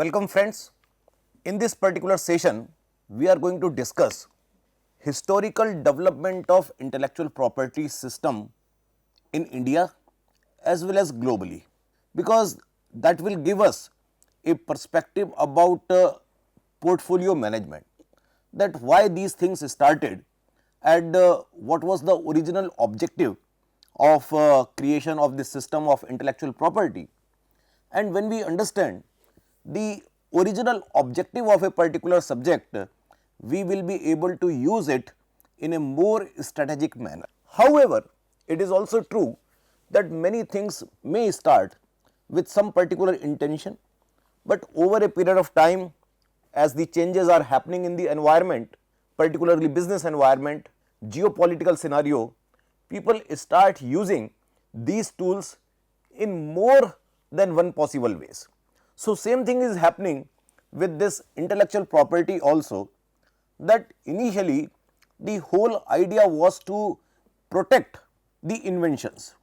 Welcome friends. In this particular session, we are going to discuss historical development of intellectual property system in India as well as globally, because that will give us a perspective about portfolio management, that why these things started and what was the original objective of creation of this system of intellectual property. And when we understand the original objective of a particular subject, we will be able to use it in a more strategic manner. However, it is also true that many things may start with some particular intention, but over a period of time, as the changes are happening in the environment, particularly business environment, geopolitical scenario, people start using these tools in more than one possible ways. So, same thing is happening with this intellectual property also, that initially the whole idea was to protect the inventions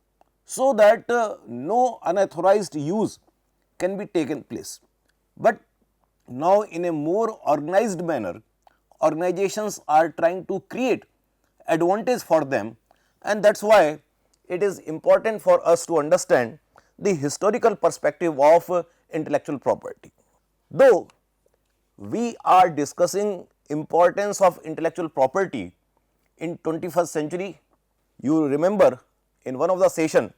so that no unauthorized use can be taken place. But now in a more organized manner, organizations are trying to create advantage for them, and that is why it is important for us to understand the historical perspective of intellectual property. Though we are discussing importance of intellectual property in 21st century, you remember in one of the session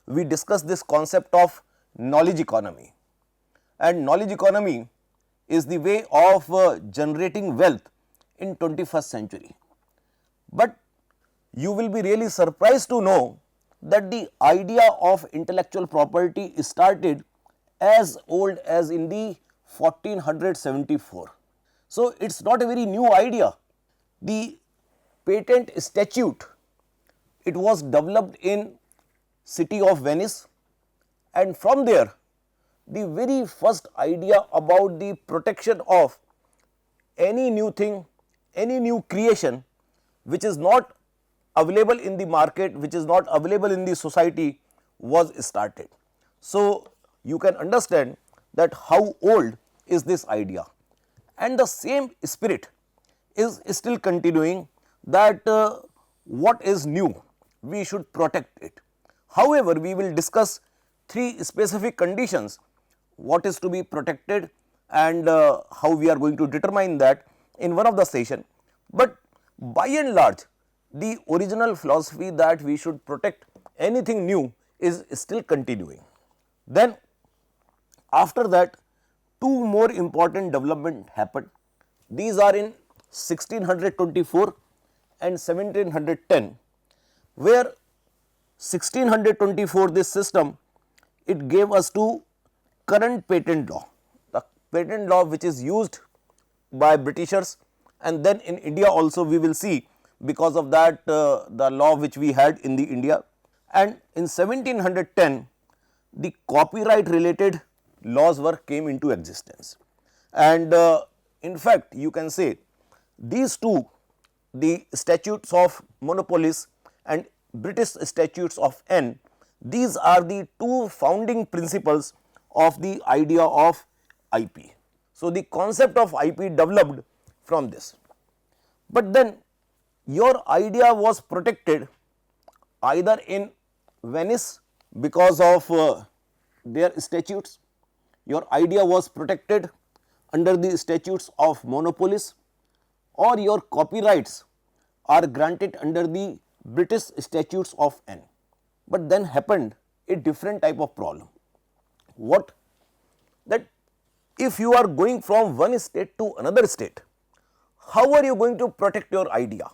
we discussed this concept of knowledge economy, and knowledge economy is the way of generating wealth in 21st century. But you will be really surprised to know that the idea of intellectual property started as old as in the 1474. So, it is not a very new idea. The patent statute, it was developed in city of Venice, and from there the very first idea about the protection of any new thing, any new creation which is not available in the market, which is not available in the society, was started. So, you can understand that how old is this idea, and the same spirit is still continuing, that what is new we should protect it. However, we will discuss three specific conditions what is to be protected and how we are going to determine that in one of the session. But by and large, the original philosophy that we should protect anything new is still continuing. Then after that, two more important development happened. These are in 1624 and 1710, where 1624 this system, it gave us to current patent law, the patent law which is used by Britishers, and then in India also we will see because of that the law which we had in the India. And in 1710 the copyright related laws came into existence, and in fact you can say these two, the statutes of monopolies and British statutes of N, these are the two founding principles of the idea of IP. So, the concept of IP developed from this, but then your idea was protected either in Venice because of their statutes, your idea was protected under the statutes of monopolies, or your copyrights are granted under the British statutes of N. But then happened a different type of problem. What? That if you are going from one state to another state, how are you going to protect your idea?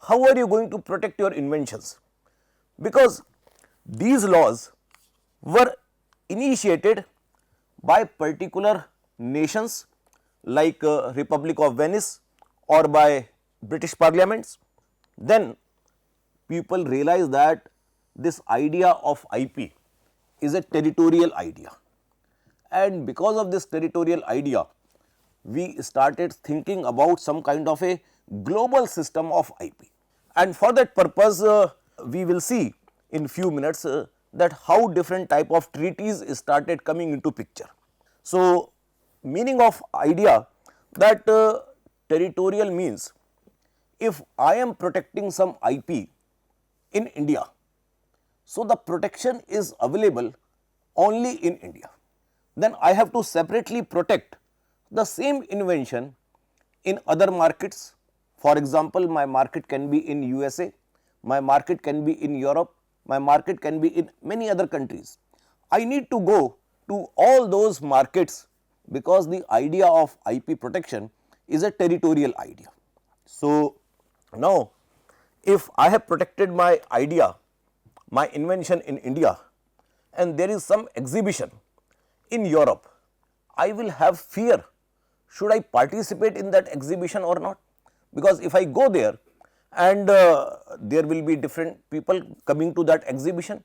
How are you going to protect your inventions? Because these laws were initiated by particular nations like Republic of Venice or by British parliaments. Then people realize that this idea of IP is a territorial idea, and because of this territorial idea, we started thinking about some kind of a global system of IP. And for that purpose, we will see in few minutes that how different type of treaties started coming into picture. So, meaning of idea that territorial means if I am protecting some IP in India, so the protection is available only in India. Then I have to separately protect the same invention in other markets. For example, my market can be in USA, my market can be in Europe, my market can be in many other countries. I need to go to all those markets because the idea of IP protection is a territorial idea. So, now if I have protected my idea, my invention in India, and there is some exhibition in Europe, I will have fear, should I participate in that exhibition or not? Because if I go there and there will be different people coming to that exhibition,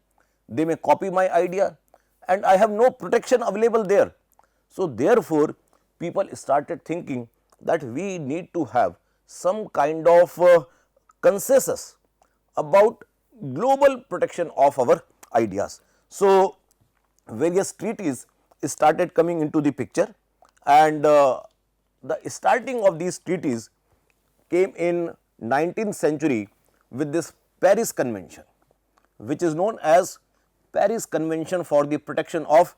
they may copy my idea and I have no protection available there. So, therefore, people started thinking that we need to have some kind of consensus about global protection of our ideas. So, various treaties started coming into the picture, and the starting of these treaties came in 19th century with this Paris Convention, which is known as Paris Convention for the Protection of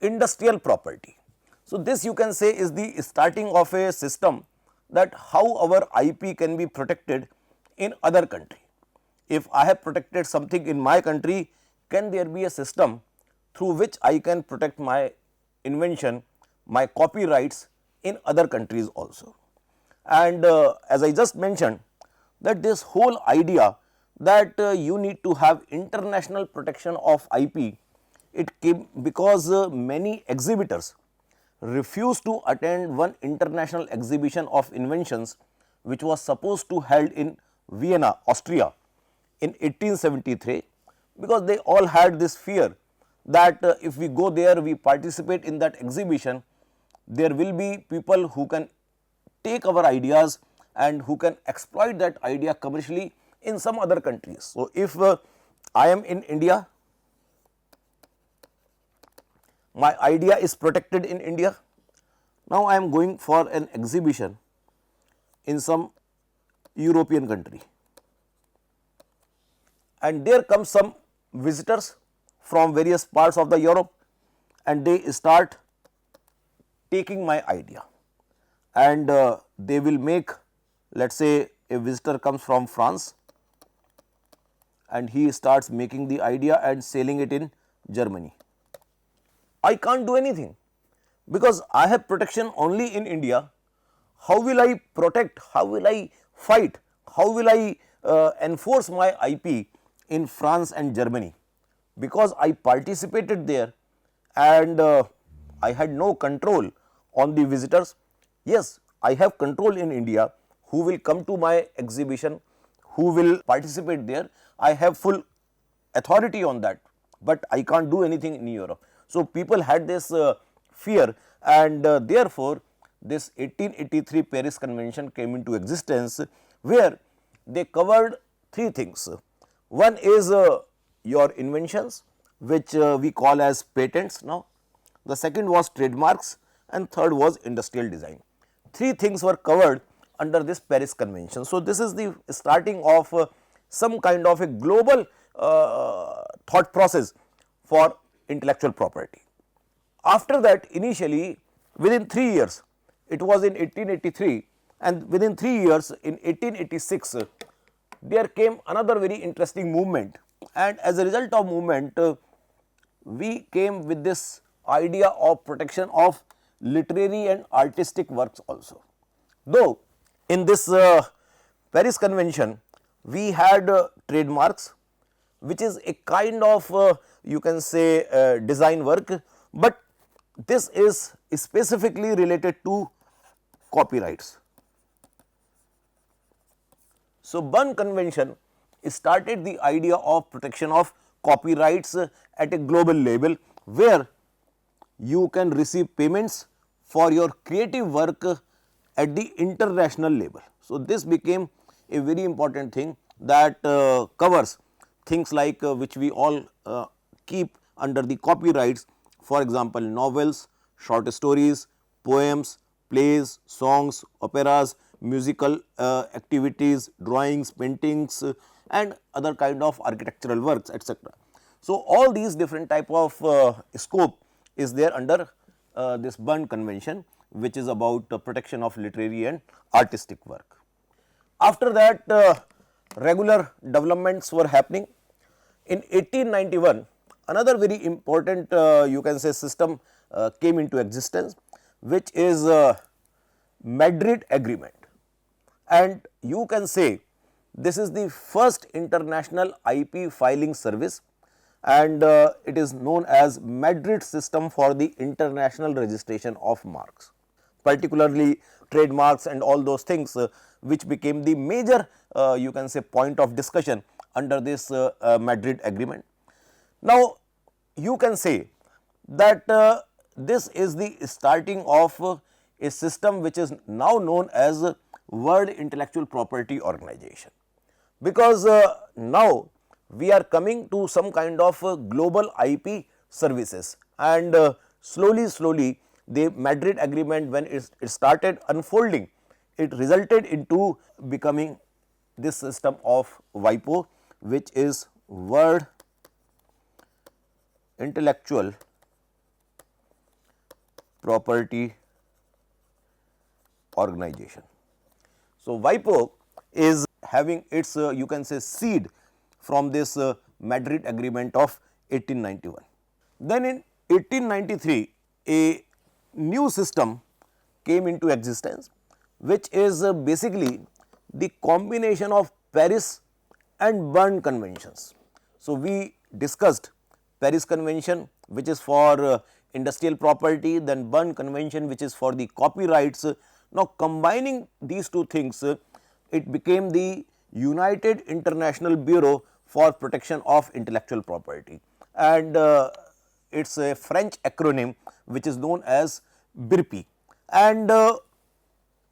Industrial Property. So, this you can say is the starting of a system that how our IP can be protected in other country. If I have protected something in my country, can there be a system through which I can protect my invention, my copyrights in other countries also. And as I just mentioned, that this whole idea that you need to have international protection of IP, it came because many exhibitors refused to attend one international exhibition of inventions which was supposed to held in Vienna, Austria in 1873, because they all had this fear that if we go there, we participate in that exhibition, there will be people who can take our ideas and who can exploit that idea commercially in some other countries. So, if I am in India, my idea is protected in India, now I am going for an exhibition in some European country, and there come some visitors from various parts of the Europe, and they start taking my idea, and they will make, let us say a visitor comes from France and he starts making the idea and selling it in Germany. I can't do anything because I have protection only in India. How will I protect, how will I fight, how will I enforce my IP in France and Germany? Because I participated there and I had no control on the visitors. Yes, I have control in India, who will come to my exhibition, who will participate there, I have full authority on that, but I can't do anything in Europe. So, people had this fear, and therefore, this 1883 Paris Convention came into existence, where they covered three things. One is your inventions, which we call as patents now. The second was trademarks, and third was industrial design. Three things were covered under this Paris Convention. So, this is the starting of some kind of a global thought process for intellectual property. After that, initially within 3 years, it was in 1883, and within 3 years in 1886, there came another very interesting movement, and as a result of movement, we came with this idea of protection of literary and artistic works also. Though in this Paris Convention, we had trademarks, which is a kind of you can say design work, but this is specifically related to copyrights. So, Berne Convention started the idea of protection of copyrights at a global level, where you can receive payments for your creative work at the international level. So, this became a very important thing that covers things like which we all keep under the copyrights, for example, novels, short stories, poems, plays, songs, operas, musical activities, drawings, paintings and other kind of architectural works, etc. So, all these different type of scope is there under this Berne Convention, which is about protection of literary and artistic work. After that, regular developments were happening. In 1891, another very important you can say system came into existence, which is Madrid Agreement, and you can say this is the first international IP filing service, and it is known as Madrid system for the international registration of marks, particularly trademarks and all those things which became the major you can say point of discussion under this Madrid Agreement. Now, you can say that this is the starting of a system which is now known as World Intellectual Property Organization, because now we are coming to some kind of global IP services, and slowly the Madrid Agreement, when it started unfolding, it resulted into becoming this system of WIPO, which is World Intellectual Property Organization. So, WIPO is having its you can say seed from this Madrid Agreement of 1891. Then in 1893, a new system came into existence, which is basically the combination of Paris and Berne conventions. So, we discussed Paris Convention, which is for industrial property, then Berne Convention, which is for the copyrights. Now, combining these two things, it became the United International Bureau for Protection of Intellectual Property, and it is a French acronym which is known as WIPO, and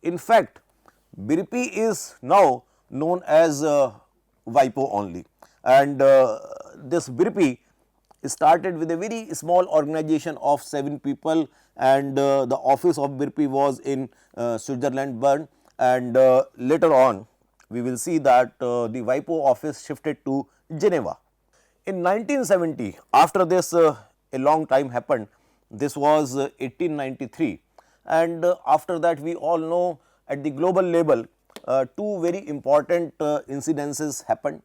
in fact, WIPO is now known as WIPO only, and this WIPO started with a very small organization of 7 people, and the office of WIPO was in Switzerland, Bern, and later on we will see that the WIPO office shifted to Geneva. In 1970, after this a long time happened, this was 1893, and after that we all know at the global level two very important incidences happened.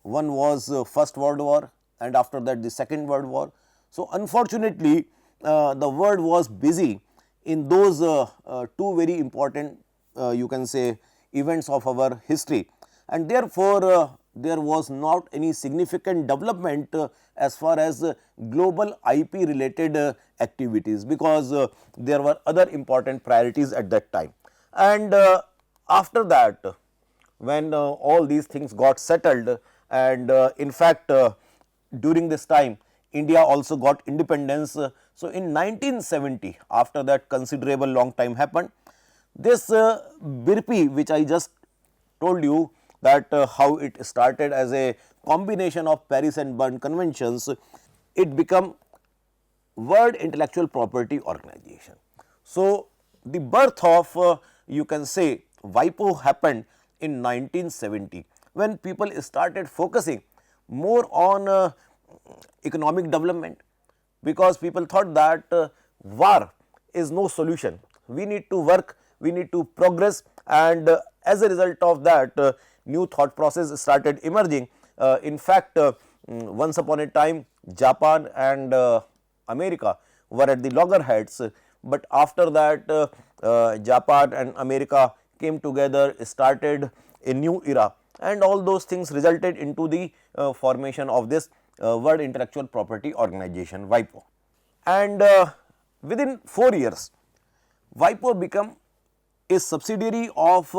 One was First World War, and after that the Second World War. So, unfortunately, the world was busy in those two very important you can say events of our history, and therefore, there was not any significant development as far as global IP related activities, because there were other important priorities at that time. And after that, when all these things got settled, and in fact, during this time India also got independence. So, in 1970, after that considerable long time happened, this WIPO, which I just told you that how it started as a combination of Paris and Berne conventions, it became World Intellectual Property Organization. So, the birth of you can say WIPO happened in 1970, when people started focusing more on economic development, because people thought that war is no solution. We need to work, we need to progress, and as a result of that new thought process started emerging. In fact, once upon a time Japan and America were at the loggerheads, but after that Japan and America came together, started a new era, and all those things resulted into the formation of this World Intellectual Property Organization, WIPO. And within 4 years, WIPO became a subsidiary of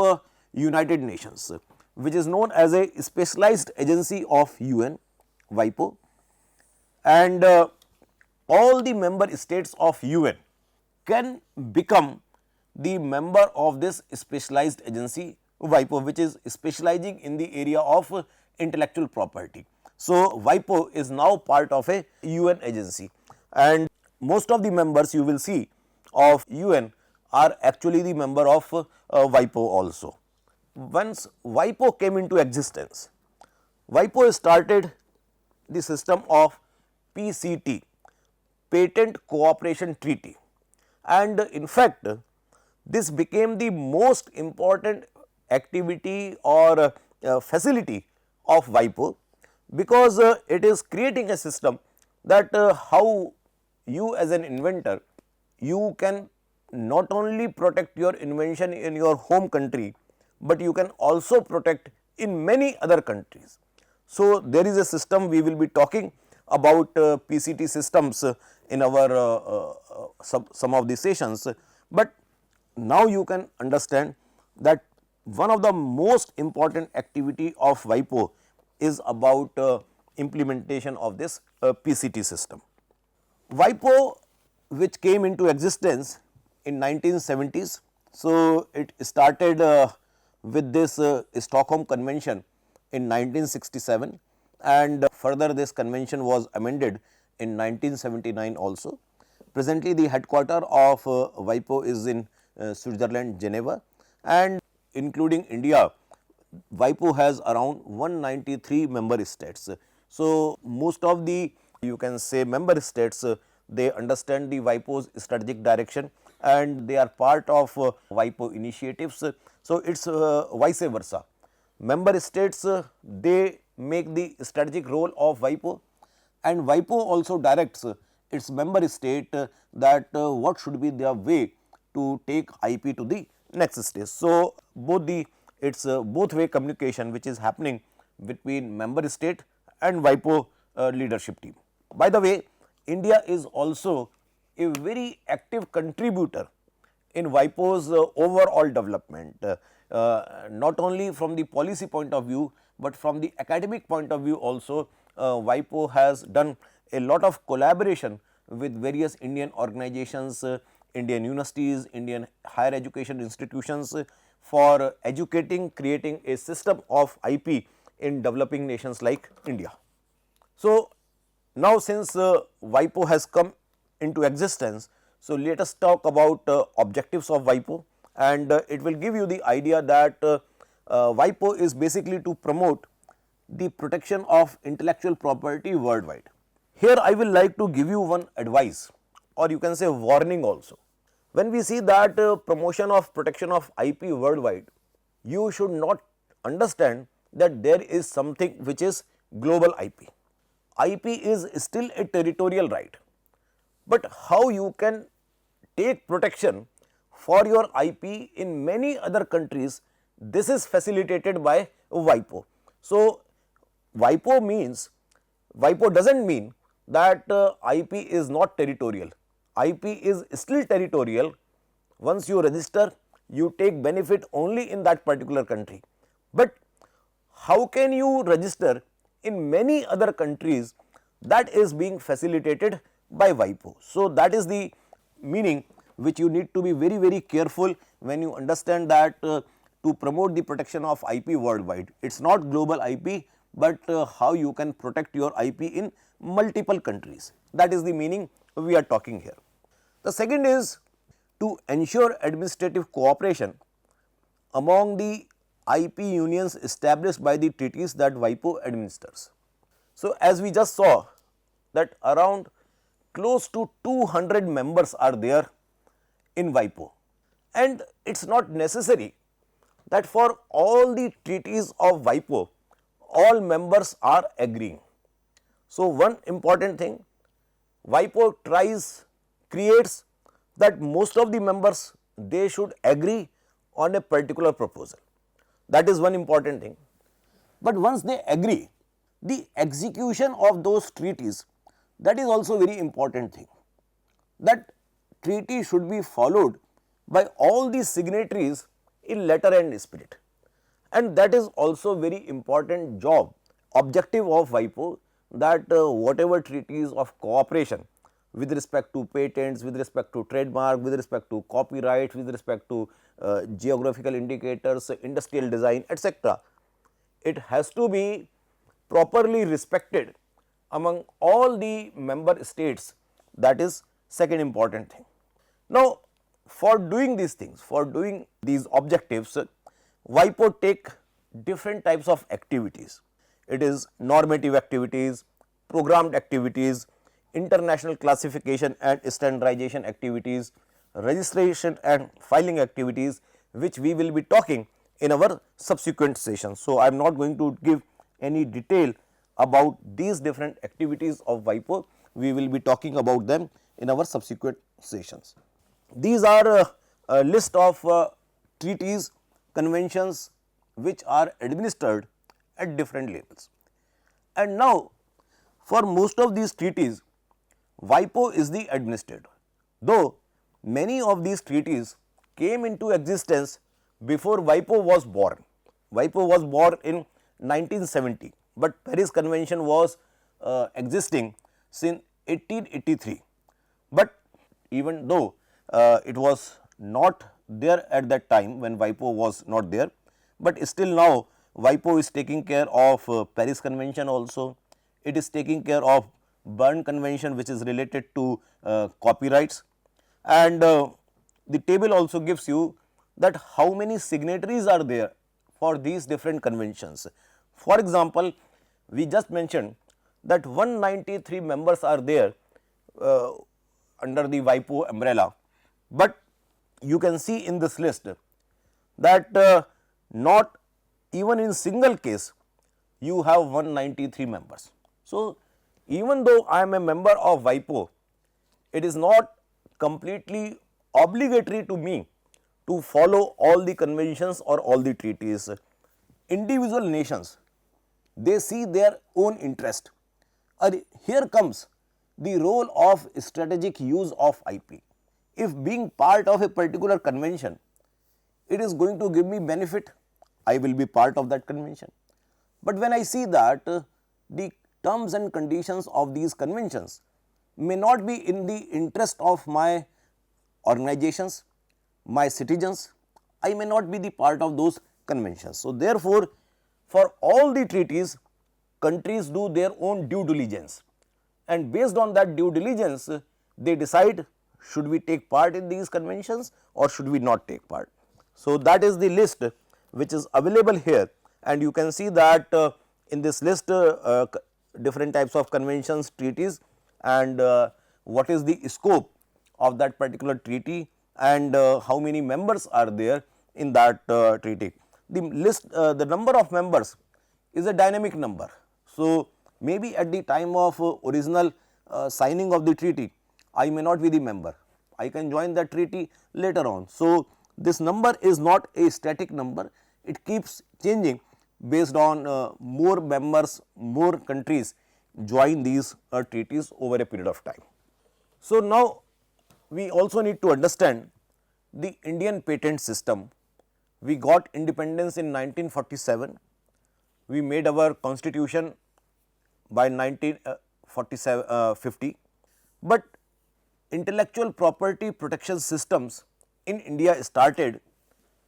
United Nations, which is known as a specialized agency of UN, WIPO, and all the member states of UN can become the member of this specialized agency WIPO, which is specializing in the area of intellectual property. So, WIPO is now part of a UN agency, and most of the members you will see of UN are actually the member of WIPO also. Once WIPO came into existence, WIPO started the system of PCT, Patent Cooperation Treaty, and in fact this became the most important activity or facility of WIPO, because it is creating a system that how you as an inventor, you can not only protect your invention in your home country, but you can also protect in many other countries. So, there is a system we will be talking about PCT systems in our some of the sessions, but now you can understand that one of the most important activity of WIPO is about implementation of this PCT system. WIPO, which came into existence in 1970s, so it started with this Stockholm Convention in 1967, and further this convention was amended in 1979 also. Presently the headquarter of WIPO is in Switzerland, Geneva, and including India, WIPO has around 193 member states. So, most of the, you can say, member states, they understand the WIPO's strategic direction and they are part of WIPO initiatives. So, it is vice versa. Member states, they make the strategic role of WIPO, and WIPO also directs its member state that what should be their way to take IP to the next stage. So, both the, it is both way communication which is happening between member state and WIPO leadership team. By the way, India is also a very active contributor in WIPO's overall development, not only from the policy point of view, but from the academic point of view also. WIPO has done a lot of collaboration with various Indian organizations, Indian universities, Indian higher education institutions for educating, creating a system of IP in developing nations like India. So, now since WIPO has come into existence, so let us talk about objectives of WIPO, and it will give you the idea that WIPO is basically to promote the protection of intellectual property worldwide. Here I will like to give you one advice, or you can say warning also. When we see that promotion of protection of IP worldwide, you should not understand that there is something which is global IP. IP is still a territorial right, but how you can take protection for your IP in many other countries, this is facilitated by WIPO. So, WIPO means, WIPO does not mean that IP is not territorial. IP is still territorial. Once you register, you take benefit only in that particular country. But how can you register in many other countries? That is being facilitated by WIPO. So, that is the meaning which you need to be very, very careful when you understand that to promote the protection of IP worldwide. It is not global IP, but how you can protect your IP in multiple countries. That is the meaning we are talking here. The second is to ensure administrative cooperation among the IP unions established by the treaties that WIPO administers. So, as we just saw that around close to 200 members are there in WIPO, and it is not necessary that for all the treaties of WIPO all members are agreeing. So, one important thing, WIPO creates that most of the members, they should agree on a particular proposal. That is one important thing. But once they agree, the execution of those treaties, that is also very important thing. That treaty should be followed by all the signatories in letter and spirit, and that is also very important job, objective of WIPO, that whatever treaties of cooperation with respect to patents, with respect to trademark, with respect to copyright, with respect to geographical indicators, industrial design, etc., it has to be properly respected among all the member states. That is second important thing. Now, for doing these things, for doing these objectives, WIPO take different types of activities. It is normative activities, programmed activities, international classification and standardization activities, registration and filing activities, which we will be talking in our subsequent sessions. So, I am not going to give any detail about these different activities of WIPO, we will be talking about them in our subsequent sessions. These are a list of treaties, conventions which are administered at different levels. And now, for most of these treaties, WIPO is the administrator, though many of these treaties came into existence before WIPO was born. WIPO was born in 1970, but Paris Convention was existing since 1883. But even though it was not there at that time when WIPO was not there, but still now WIPO is taking care of Paris Convention also. It is taking care of Berne Convention, which is related to copyrights, and the table also gives you that how many signatories are there for these different conventions. For example, we just mentioned that 193 members are there under the WIPO umbrella, but you can see in this list that not even in single case you have 193 members. So, even though I am a member of WIPO, it is not completely obligatory to me to follow all the conventions or all the treaties. Individual nations, they see their own interest. Here comes the role of strategic use of IP. If being part of a particular convention, it is going to give me benefit, I will be part of that convention. But when I see that the terms and conditions of these conventions may not be in the interest of my organizations, my citizens, I may not be the part of those conventions. So, therefore, for all the treaties, countries do their own due diligence, and based on that due diligence, they decide should we take part in these conventions or should we not take part. So, that is the list which is available here, and you can see that in this list different types of conventions, treaties, and what is the scope of that particular treaty, and how many members are there in that treaty. The list, the number of members is a dynamic number. So, maybe at the time of original signing of the treaty, I may not be the member, I can join that treaty later on. So, this number is not a static number, it keeps changing based on more members, more countries join these treaties over a period of time. So, now we also need to understand the Indian patent system. We got independence in 1947, we made our constitution by 1950, but intellectual property protection systems in India started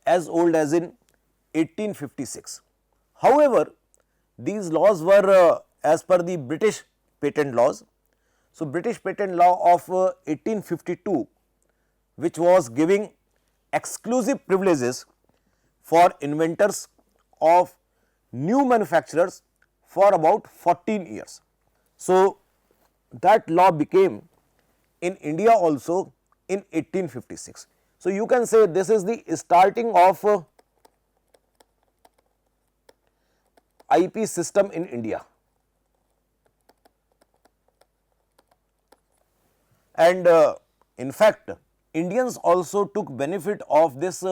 as old as in 1856. However, these laws were as per the British patent laws. So, British patent law of 1852, which was giving exclusive privileges for inventors of new manufacturers for about 14 years. So, that law became in India also in 1856. So, you can say this is the starting of IP system in India. And in fact, Indians also took benefit of this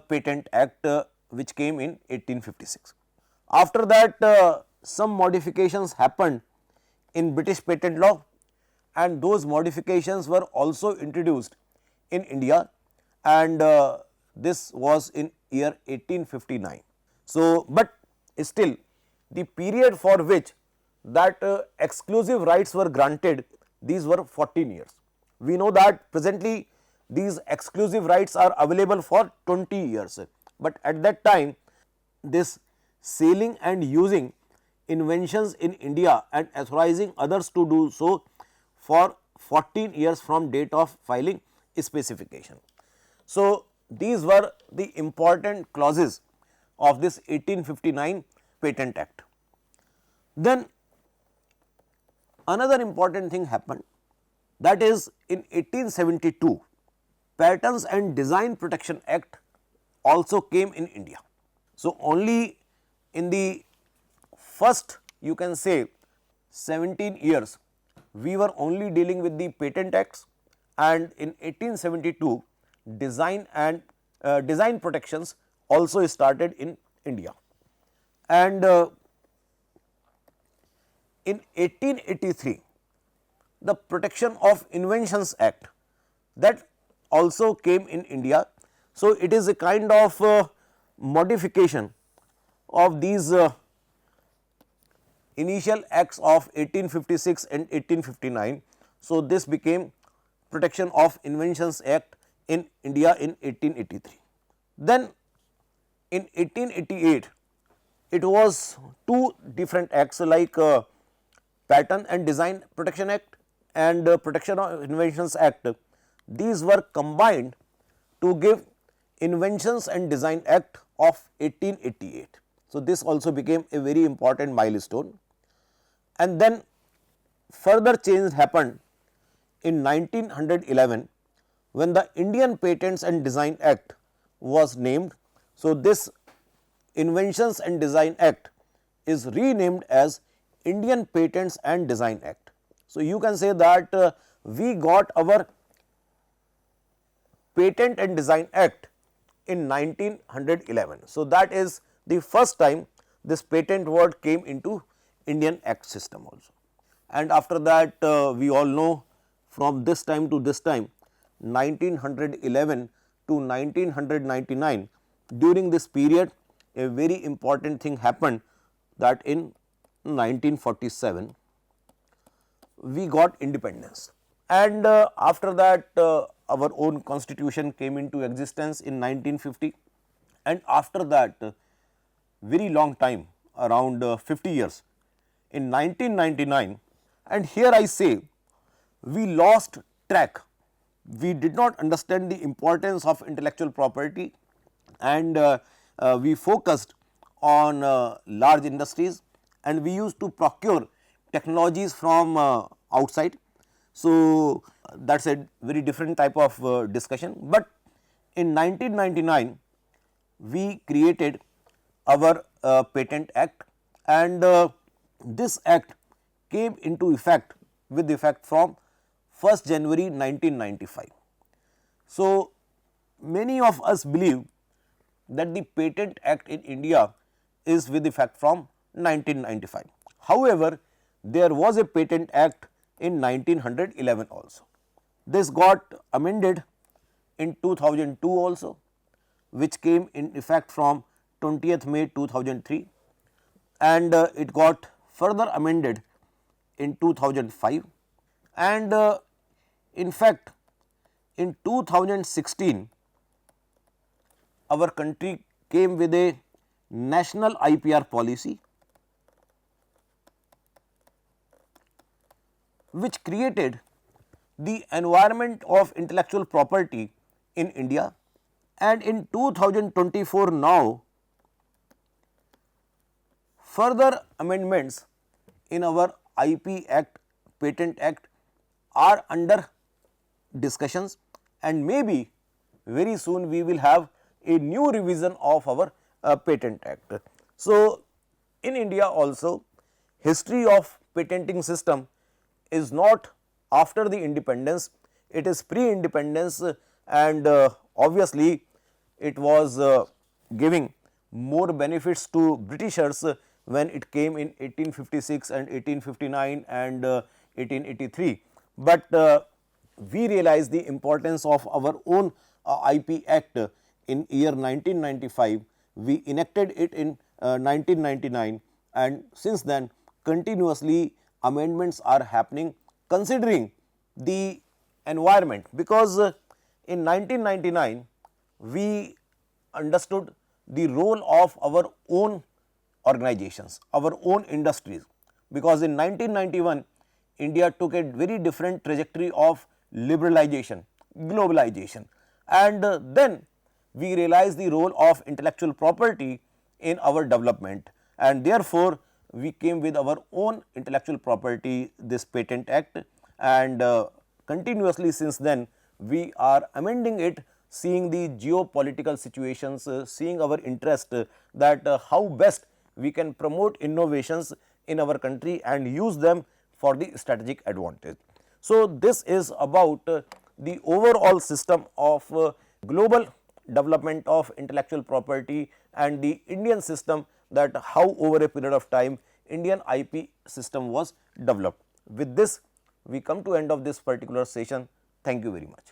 Patent Act which came in 1856. After that, some modifications happened in British patent law, and those modifications were also introduced in India, and this was in year 1859. So, but still the period for which that exclusive rights were granted, these were 14 years. We know that presently these exclusive rights are available for 20 years, but at that time this selling and using inventions in India and authorizing others to do so for 14 years from date of filing specification. So, these were the important clauses of this 1859 Patent Act. Then another important thing happened, that is in 1872 Patents and Design Protection Act also came in India. So, only in the first, you can say, 17 years we were only dealing with the patent acts, and in 1872 design protections also started in India. And in 1883 the Protection of Inventions Act, that also came in India. So, it is a kind of modification of these initial acts of 1856 and 1859. So, this became Protection of Inventions Act in India in 1883. Then in 1888 it was two different acts like Patent and Design Protection Act and Protection of Inventions Act. These were combined to give Inventions and Design Act of 1888. So, this also became a very important milestone. And then further change happened in 1911 when the Indian Patents and Design Act was named. So, this Inventions and Design Act is renamed as Indian Patents and Design Act. So, you can say that we got our Patent and Design Act in 1911. So, that is the first time this patent word came into Indian Act system also. And after that we all know, from this time to this time, 1911 to 1999, during this period a very important thing happened, that in 1947 we got independence, and after that our own constitution came into existence in 1950, and after that very long time, around 50 years, in 1999, and here I say we lost track. We did not understand the importance of intellectual property, and we focused on large industries, and we used to procure technologies from outside. So, that is a very different type of discussion, but in 1999 we created our Patent Act, and this act came into effect with effect from 1st January 1995. So, many of us believe that the Patent Act in India is with effect from 1995. However, there was a Patent Act in 1911 also. This got amended in 2002 also, which came in effect from 20th May 2003, and it got further amended in 2005, and in fact in 2016 our country came with a national IPR policy, which created the environment of intellectual property in India, and in 2024 now further amendments in our IP Act, Patent Act are under discussions, and maybe very soon we will have a new revision of our Patent Act. So, in India also history of patenting system is not after the independence, it is pre-independence, and obviously it was giving more benefits to Britishers when it came in 1856 and 1859 and 1883, but we realize the importance of our own IP Act in year 1995. We enacted it in 1999, and since then continuously amendments are happening considering the environment, because in 1999 we understood the role of our own organizations, our own industries, because in 1991 India took a very different trajectory of liberalization, globalization, and then we realize the role of intellectual property in our development, and therefore, we came with our own intellectual property, this Patent Act, and continuously since then we are amending it, seeing the geopolitical situations, seeing our interest that how best we can promote innovations in our country and use them for the strategic advantage. So, this is about the overall system of global development of intellectual property and the Indian system, that how over a period of time Indian IP system was developed. With this, we come to end of this particular session. Thank you very much.